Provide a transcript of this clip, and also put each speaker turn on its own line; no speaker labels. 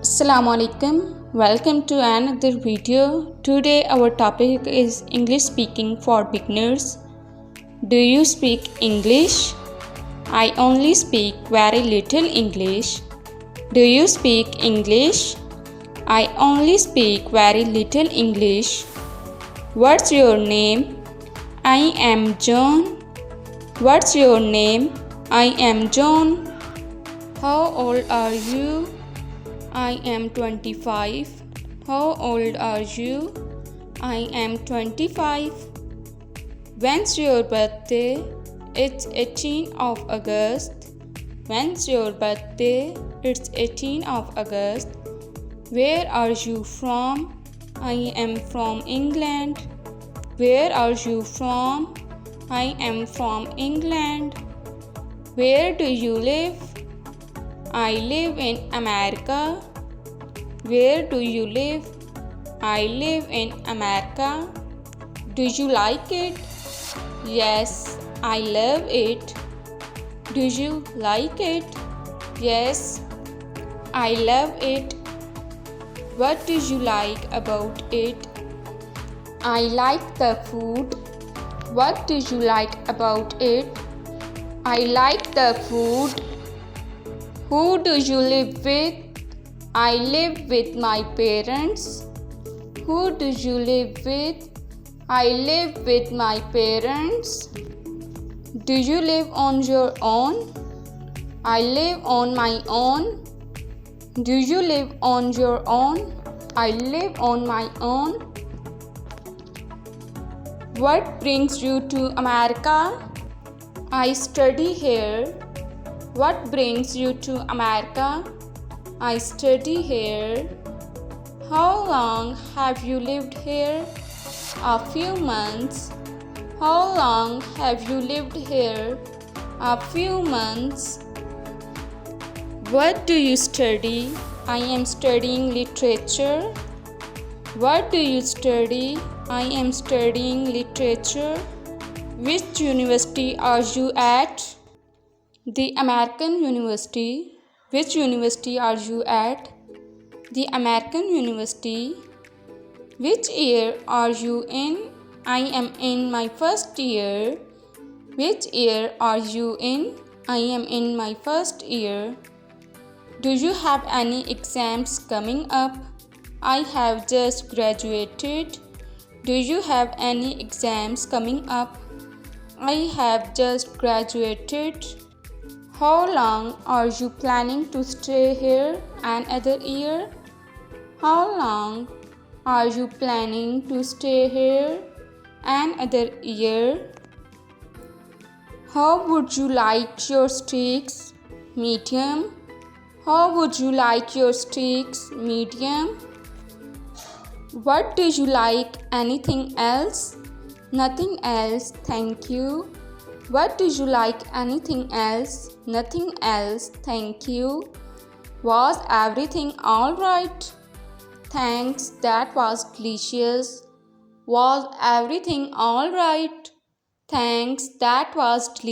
Assalamu alaikum. Welcome to another video. Today our topic is English speaking for beginners. Do you speak English? I only speak very little English. Do you speak English? I only speak very little English. What's your name? I am John. What's your name? I am John. How old are you? I am 25. How old are you? I am 25. When's your birthday? It's 18th of August. When's your birthday? It's 18th of August. Where are you from? I am from England. Where are you from? I am from England. Where do you live? I live in America. Where do you live? I live in America. Do you like it? Yes, I love it. Do you like it? Yes, I love it. What do you like about it? I like the food. What do you like about it? I like the food. Who do you live with? I live with my parents. Who do you live with? I live with my parents. Do you live on your own? I live on my own. Do you live on your own? I live on my own. What brings you to America? I study here. What brings you to America? I study here. How long have you lived here? A few months. How long have you lived here? A few months. What do you study? I am studying literature. What do you study? I am studying literature. Which university are you at? The American University. Which university are you at? The American University. Which year are you in? I am in my first year. Which year are you in? I am in my first year. Do you have any exams coming up? I have just graduated. Do you have any exams coming up? I have just graduated. How long are you planning to stay here another year? How long are you planning to stay here another year? How would you like your steaks? Medium. How would you like your steaks? Medium. What do you like? Anything else? Nothing else, thank you. What do you like? Anything else? Nothing else, thank you. Was everything alright? Thanks, that was delicious. Was everything alright? Thanks, that was delicious.